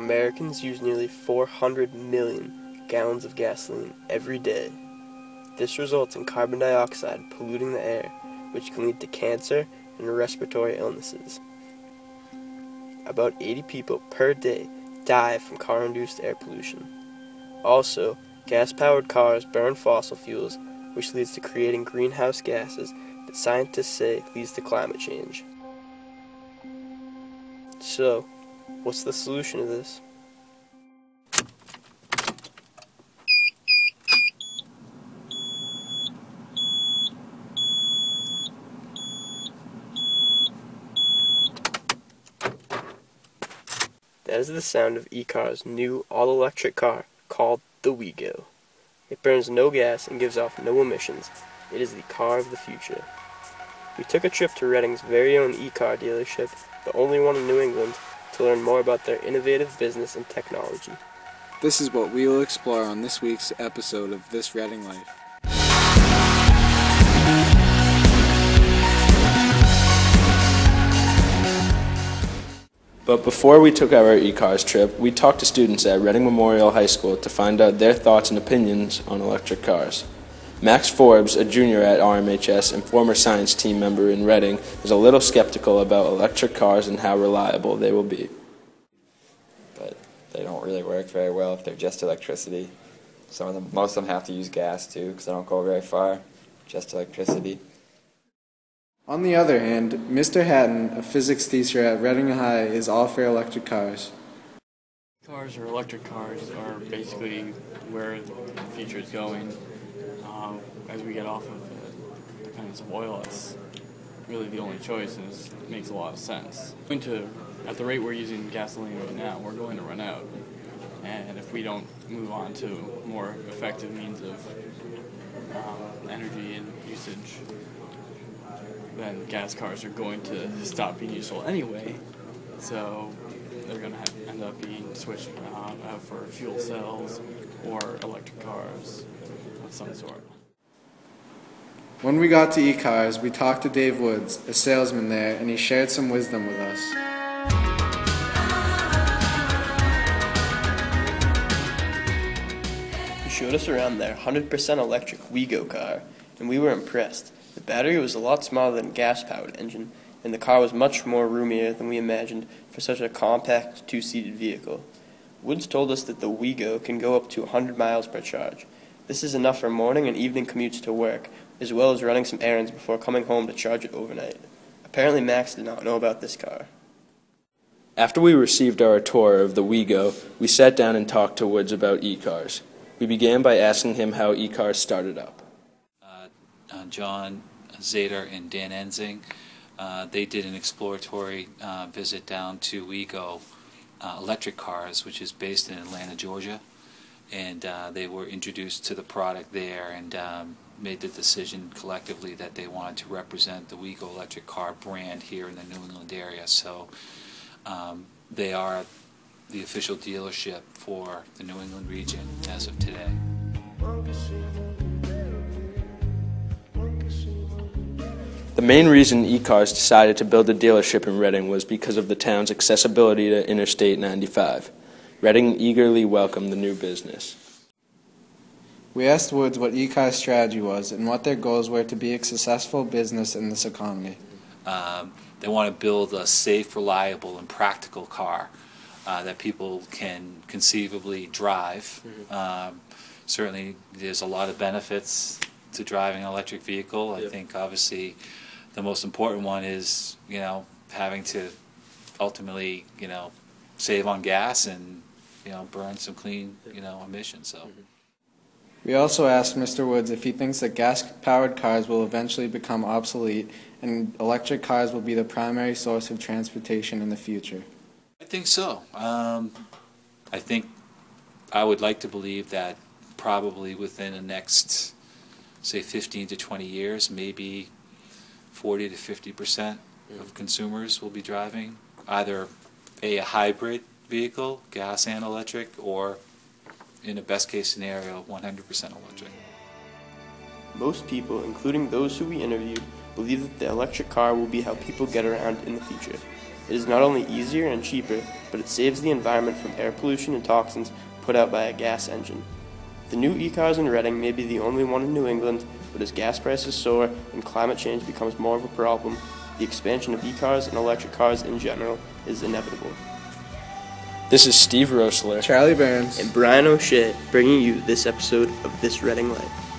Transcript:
Americans use nearly 400 million gallons of gasoline every day. This results in carbon dioxide polluting the air, which can lead to cancer and respiratory illnesses. About 80 people per day die from car-induced air pollution. Also, gas-powered cars burn fossil fuels, which leads to creating greenhouse gases that scientists say leads to climate change. So, what's the solution to this? That is the sound of eCars' new all-electric car called the WeGo. It burns no gas and gives off no emissions. It is the car of the future. We took a trip to Reading's very own eCar dealership, the only one in New England, to learn more about their innovative business and technology. This is what we will explore on this week's episode of This Reading Life. But before we took our eCars trip, we talked to students at Reading Memorial High School to find out their thoughts and opinions on electric cars. Max Forbes, a junior at RMHS and former science team member in Reading, is a little skeptical about electric cars and how reliable they will be. But they don't really work very well if they're just electricity. Most of them have to use gas too, because they don't go very far. Just electricity. On the other hand, Mr. Hatton, a physics teacher at Reading High, is all for electric cars. Cars or electric cars are basically where the future is going. As we get off of the dependence of oil, it's really the only choice, and it makes a lot of sense. At the rate we're using gasoline right now, we're going to run out. And if we don't move on to more effective means of energy and usage, then gas cars are going to stop being useful anyway. So they're going to end up being switched out for fuel cells or electric cars of some sort. When we got to eCars, we talked to Dave Woods, a salesman there, and he shared some wisdom with us. He showed us around their 100% electric WeGo car, and we were impressed. The battery was a lot smaller than a gas-powered engine, and the car was much more roomier than we imagined for such a compact, two-seated vehicle. Woods told us that the WeGo can go up to 100 miles per charge. This is enough for morning and evening commutes to work, as well as running some errands before coming home to charge it overnight. Apparently Max did not know about this car. After we received our tour of the WeGo, we sat down and talked to Woods about eCars. We began by asking him how eCars started up. John Zader and Dan Enzing, they did an exploratory visit down to WeGo Electric Cars, which is based in Atlanta, Georgia, and they were introduced to the product there and made the decision collectively that they wanted to represent the WeGo electric car brand here in the New England area. So they are the official dealership for the New England region as of today. The main reason eCars decided to build a dealership in Reading was because of the town's accessibility to Interstate 95. Reading eagerly welcomed the new business. We asked Woods what eCars' strategy was and what their goals were to be a successful business in this economy. They want to build a safe, reliable, and practical car that people can conceivably drive. Certainly, there's a lot of benefits to driving an electric vehicle. I think, obviously, the most important one is, having to ultimately, save on gas and, burn some clean, emissions. So. We also asked Mr. Woods if he thinks that gas-powered cars will eventually become obsolete and electric cars will be the primary source of transportation in the future. I think so. I think I would like to believe that probably within the next, say, 15 to 20 years, maybe 40 to 50% of consumers will be driving either a hybrid vehicle, gas and electric, or in a best case scenario, 100% electric. Most people, including those who we interviewed, believe that the electric car will be how people get around in the future. It is not only easier and cheaper, but it saves the environment from air pollution and toxins put out by a gas engine. The new eCars in Reading may be the only one in New England, but as gas prices soar and climate change becomes more of a problem, the expansion of eCars and electric cars in general is inevitable. This is Steve Roesler, Charlie Burns, And Brian O'Shea bringing you this episode of This Reading Life.